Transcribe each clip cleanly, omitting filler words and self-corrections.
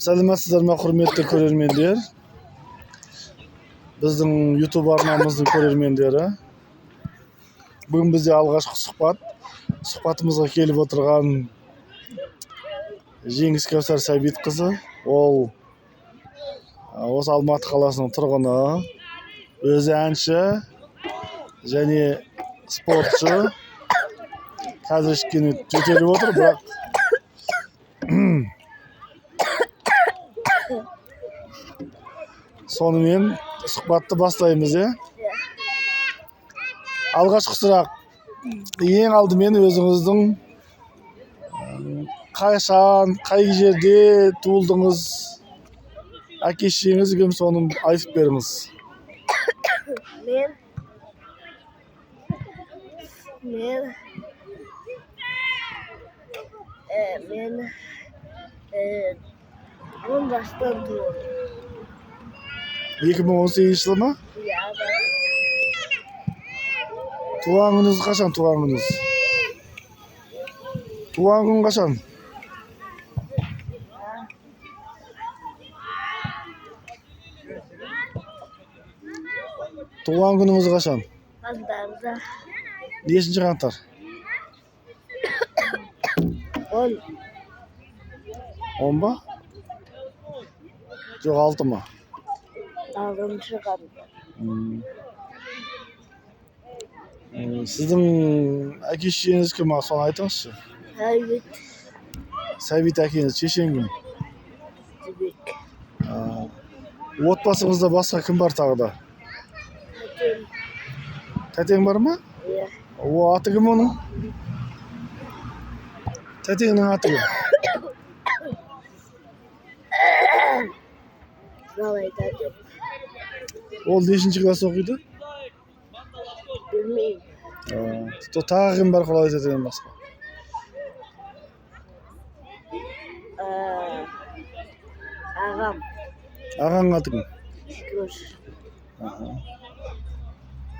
Саламатсыздар ма, құрметті көрермендер? Біздің YouTube арнамыздың көрермендері. Бүгін бізде алғашқы сұхбатымызға келіп отырған Жеңіс Кәусар Сәбитқызы. Ол осы Алматы қаласының тұрғыны, өзі әнші және спортшы. Қазір кішкене жөтеліп отыр, бірақ сонымен сұхбатты бастаймыз, Алғашқы сұрақ, ең алдымен өзіңіздің қашан, қай жерде туылдыңыз, әке-шешеңіз кім, соны айтып беріңіз. Мен 10 жастан туылдым. 2018 жылы ма? Туған күніңіз қашан, туған күніңіз? Туған күн қашан? Туған күніңіз қашан? Қаңтарда. Нешінші қаңтар? 10. 10 ба? Жоқ, 6 ма? 6-шы қаңтар. Сіздің әке-шешеңіз кім, соны айтыңызшы. Сәбит. Сәбит әкеңіз, шешең кім? Жібек. Отбасыңызда басқа кім бар тағы да? Тәтем. Тәтең бар ма? Иә. О, аты кім оның? Тәтеңнің аты кім? Қалай тәтем? Ол нешінші класс оқиды? Білмеймін. Тағы кім бар қалай тәтеңнен басқа? Ағам. Ағаң аты кім? Секөш.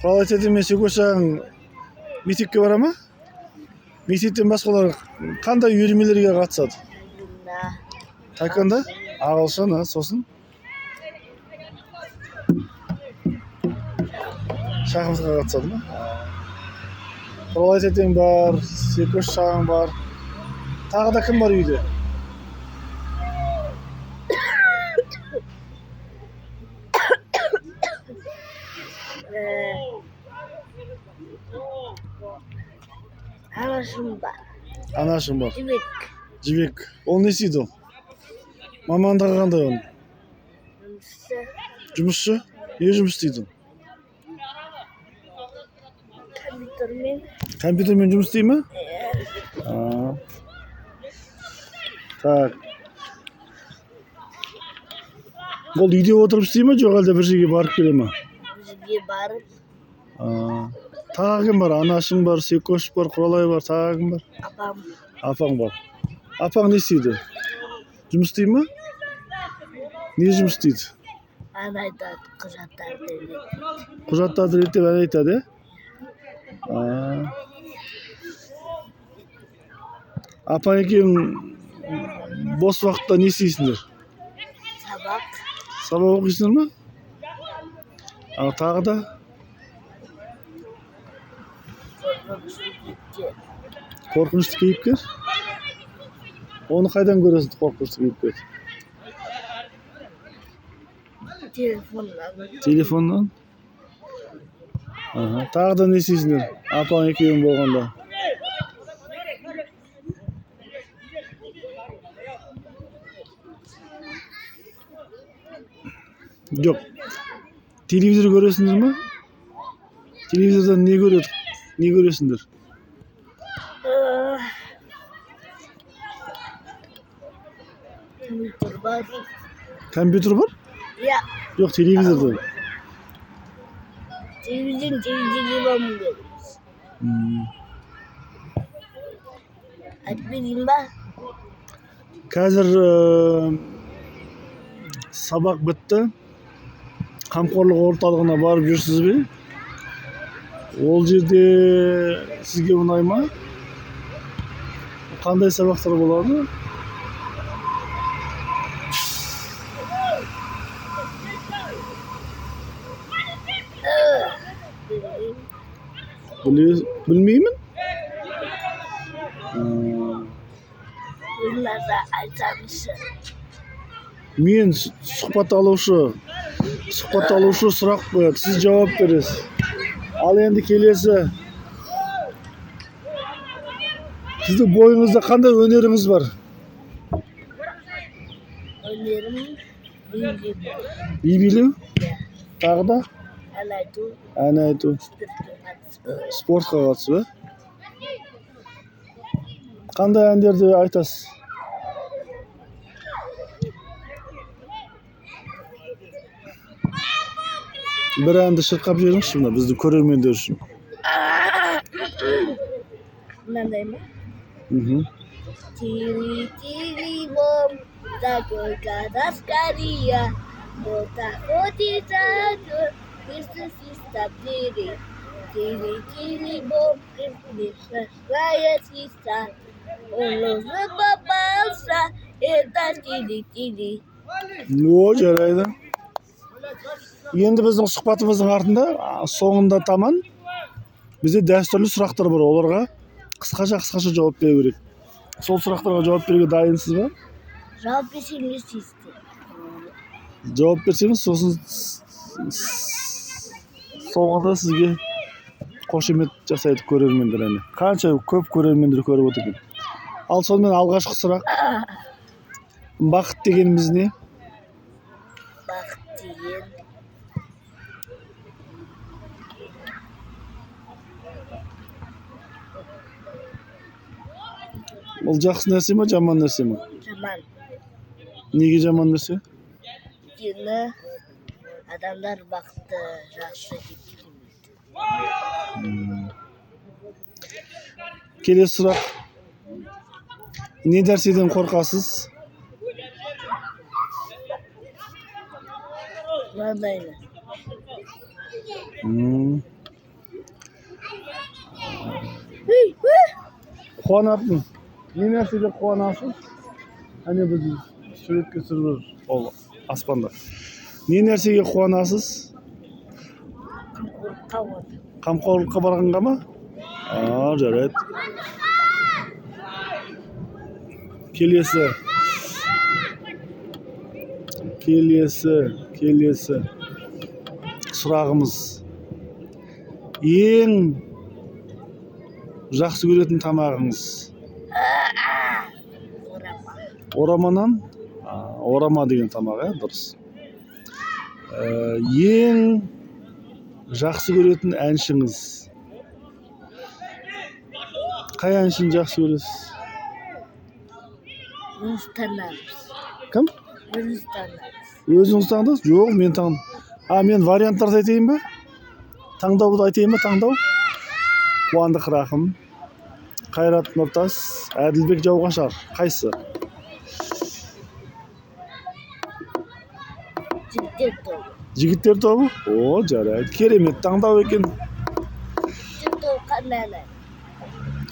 Құралай тәтең мен Секөшаң мектепке бара ма? Мектептен басқалар қандай үйірмелерге қатысады? Тайканда? Ағылшын, сосын? Шахматқа қатысады ма? Құралай тәтең бар, Секөшаң бар. Тағы да кім бар үйде? Анашым бар. Анашым бар. Жібек. Жібек. Ол не істейді ол? Мамандығы қандай оның? Жұмысшы? Не жұмыс істейді? Компьютермен. Компьютермен жұмыс істей ме? Так. Ол үйде отырып істей ме, жоқ әлде бір жерге барып келе ме? Bir жерге барып. Тағы кім бар? Анашың бар, Секөш бар, Құралай бар, тағы кім бар? Апам. Апаң бар. Апаң не істейді? Жұмыс істей ме? Не жұмыс істейді? Ән айтады, құжаттарды реттейді. Құжаттарды реттеп ән айтады, Апаң екеуің бос уақытта не істейсіңдер? Сабақ. Сабақ оқисыңдар ма? Тағы да? Қорқынышты кейіпкер? Оны қайдан көресің, қорқынышты кейіпкер? Телефоннан. Телефоннан? Тағы да не істейсіңдер? Апаң екеуің болғанда. Жоқ. Телевизор көресіңдер ме? Телевизордан не көресіңдер? Компьютер бар. Компьютер бар? Иә. Жоқ, телевизордан. Телевизорге бармын көреміз. Айтып берейін ба? Қазір сабақ бітті. Қамқорлық орталығына барып жүрсіз бе? Ол жерде сізге ұнай ма? Қандай сабақтар болады? Bilmeymin. Bunlarda aytanışı. Men suhbat aluvchi suroq qo'yadi, siz javob berasiz. Al endi kelesi. Sizning bo'yingizda qanday öneringiz var? Önerim bilgi. Bibiliu? Tag'ı da? Anaytu. Ana aytu. Sportga katысып, Qanday әндерді айтасыз? Bir әнді шырқап жіберіңізші мына біздің көрермендер үшін. Mınday mı? Мгм. Tiri tiri bom, такой кадаскария, бота хотитаку, пистусиста тири, тири тири бом, пистусиста систа, он уже попался, это тири тири. О, жарайды. Енді біздің сұхбатымыздың артында, соңында таман бізде дәстүрлі сұрақтар бар, оларға қысқаша жауап беру керек. Сол сұрақтарға жауап беруге дайынсыз ба? Жауап берсеңіз істе. Жауап берсеңіз, сосын соңында сізге қошемет жасайды көрермендер. Қанша көп көрермендер көріп отыр екен. Ал сонымен алғашқы сұрақ. Бақыт дегеніміз не? Бақыт деген Бұл жақсы нәрсе ме, жаман нәрсе ме? жаман. Неге жаман нәрсе? Өйткені адамдар бақытты жақсы деп келмейді. Келесі сұрақ. Не нәрседен қорқасыз? Мынандайны. Қуанатын. Не нәрседен қуанасыз? Әне біз суретке түсіріп ол аспанда. Не нәрсеге қуанасыз? Қамқорлыққа барғанға ма? Жарайды. Келесі сұрағымыз. Ең жақсы көретін тамағыңыз? Ораманан? Орама деген тамақ, дұрыс. Ең жақсы көретін әншіңіз? Қай әншіні жақсы көресіз? Өзіміз таңдаймыз. Кім? Өзіміз таңдаймыз. Өзіңіз таңдайсыз? Жоқ, мен таңдаймын. Мен варианттарды айтайын ба? Таңдауды айтайын ба, таңдау? Қуандық Рақым, Қайрат Нұртас, Әділбек Жауғашар. Қайсы? Жігіттер тобы. Жігіттер тобы? О, жарайды. Керемет таңдау екен. Жігіттер тобы қандай ән айтады?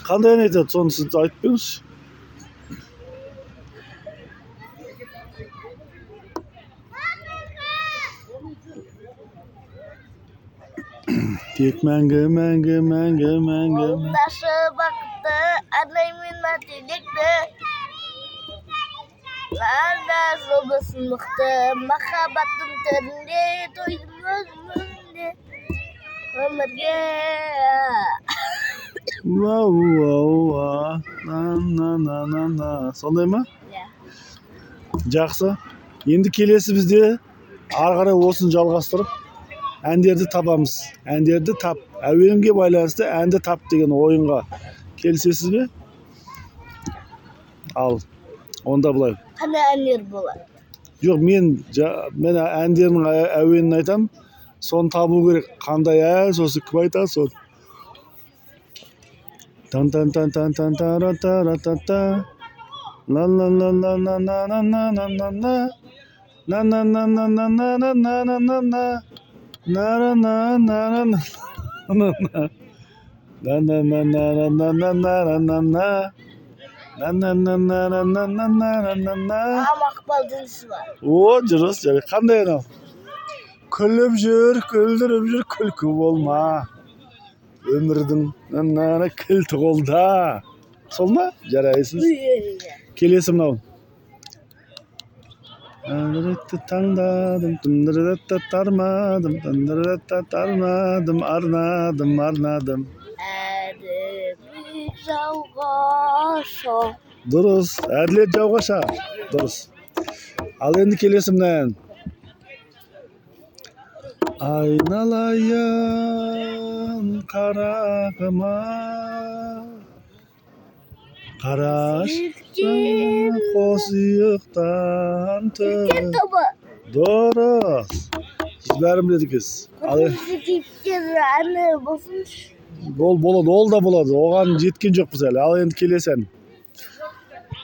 Қандай ән айтады? Соны сіз айтып беріңізші. Тек мәңгі. Қолдашы бақытты, арнаймын мәтелекті. Ланда жобасын мықты, махаббаттың түрінде, тойдың өзімінде. Өмірге. Сондай ма? Иә. Жақсы. Енді келесі бізде ары қарай осын жалғастырып әндерді табамыз. Әндерді тап. Әуенге байланысты әнді тап деген ойынға келісесіз бе? Ал, онда былай. Қандай әндер болады? Жоқ, мен әндердің әуенін айтам. Соны табу керек. Қандай ән, сосын кім айтады соны. Тан-тан-тан-тан-тан-тара-тара-та-та. Ла-ла-ла-ла-ла-ла-ла-ла-ла-ла. На-на-на-на-на-на-на-на-на-на. На-на-на-на-на-на-на. На-на-на-на-на-на-на-на-на. На-на-на-на-на-на-на-на-на. Мақпал дінісі бар. О, жүріс, жарайды. Қандай ән ол? Күліп жүр, күлдіріп жүр, күлкі болма. Өмірдің наны кілті қолда. Сол ма? Жарайсыз. Келесі мынау. Таңдадым, тармадым, тармадым, арнадым. Әдемі жауғаша. Дұрыс, әділет жауғаша. Дұрыс. Ал енді келесі мынау. Айналайын қарағыма, қарашықтан қос иықтан Türkiye topu. Дұрыс. Сіз бәрін біледі екенсіз. Kırmızı tipler anne basmış. Болады, ол да болады. Оған жеткен жоқпыз әлі. Ал енді келесі ән.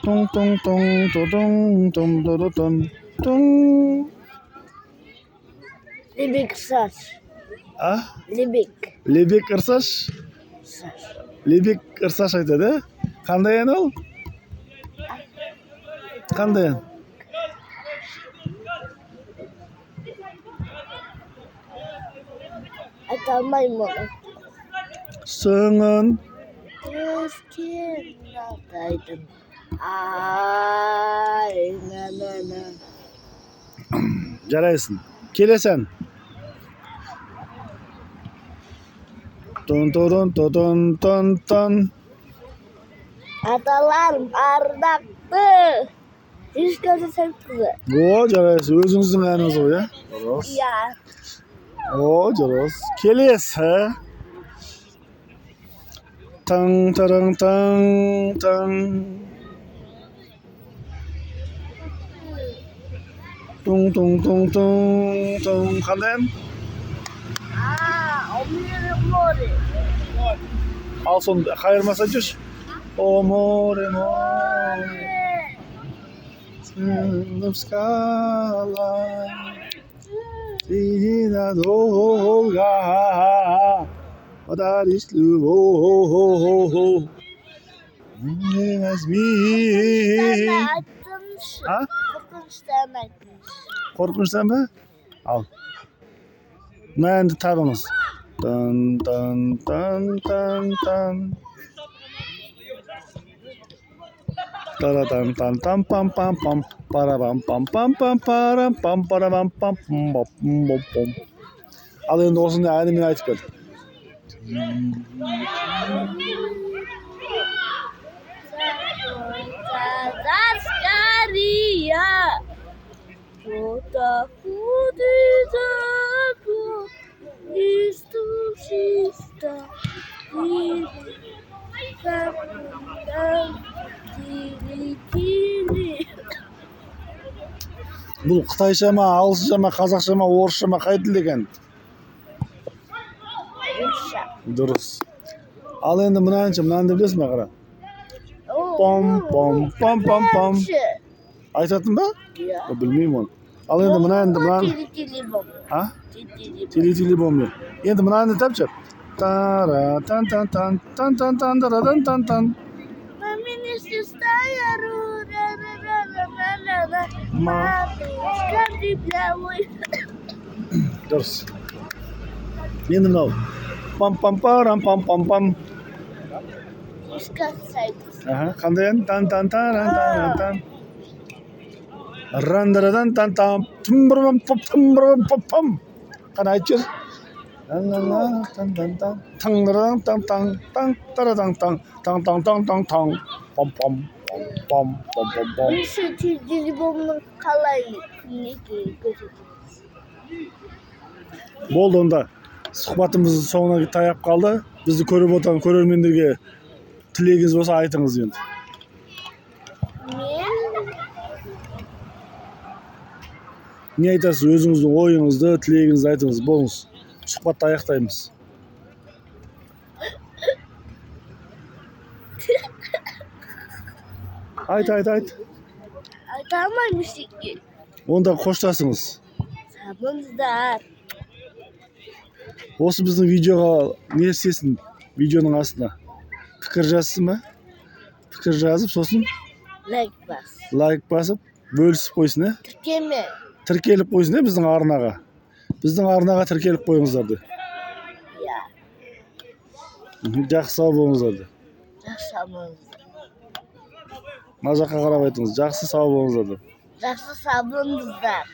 Тон тон тон тон тон тон тон тон. Libik saç. А? Libik Лебек ырсаш? saç. Лебек ырсаш айтады. Қандай ән ол? Қандай ән? Atamayım onu. Сыңын Keskin aldaydım. Ay na na na. жарайсың. Келесі ән. Тон тон тон тон тон. Atalarım ardaktı. Hiç gözü sevkizі. О, жарайсың. Өзіңіздің әніңіз ғой, иә? Дұрыс. Ya. О, дұрыс. Келесі. Таң тарың таң таң. Тун тун тун тун тун. Қандай ән? Omiri mori. Ал соны қайырмаса жүрші. О, море, море, сынып скала, сина долга, подаришь любовь, не возьми. Açtımmış. Ha? Korkunçtan açmış. Қорқыныштан ба? Ал. Мына әнді табыңыз. Тан тан тан тан тан. Таратан тан там пам пам пам, парабам пам пам пам парам пам парабам пам пам пам пам. Ал енді осындай әнімен айтып бер. Zaskaria. Toda fudizaku. Istusista. Бұл қытайша ма, ағылшынша ма, қазақша ма, орысша ма, қай тіл екен? Дұрыс. Ал енді мына әнші, мына әнді білесің бе, қара? Пам пам пам пам пам. Айтатын ба? Білмеймін оны. Ал енді мына әнді, мына әнді. А? Тили бомбе. Енді мына әнді тапшы. Тара тан тан тан тан тан тан тара тан тан тан. Дұрыс. Енді мынау. Пам пам парам пам пам пам. Қандай ән? Тан тан таран таран тан. Рандарадан тан тан. Тымбырбам пап тымбырбам пап пам. Қана айтшы. Тан тан тан. Таңдарадан тан тан тан тарадан тан тан тан тан тан тан. Пам пам пам пам пам пам пам. Şu çizgili bombanın kalayı. Болды онда. Сұхбатымыз соңына таяп қалды. Бізді көріп отырған көрермендерге тілегіңіз болса айтыңыз енді. Не айтасыз? Өзіңіздің ойыңызды, тілегіңізді айтыңыз. Болыңыз. Сұхбатты аяқтаймыз. Айт. Айтамайmış ki. Онда қоштасыңыз. Sabınızlar. Осы біздің видеоға не істесін? Видеоның астына пікір жазсын ба? Пікір жазып, сосын лайк басып, бөлісіп қойсын, ә? Türkiye Тіркеліп қойсын, ә, біздің арнаға. Біздің арнаға тіркеліп қойыңыздар. Жақсы сау болыңыздар деп. Жақсы болыңыздар. Мына жаққа қарап айтыңыз. Жақсы сау болыңыздар деп. Жақсы сау болыңыздар.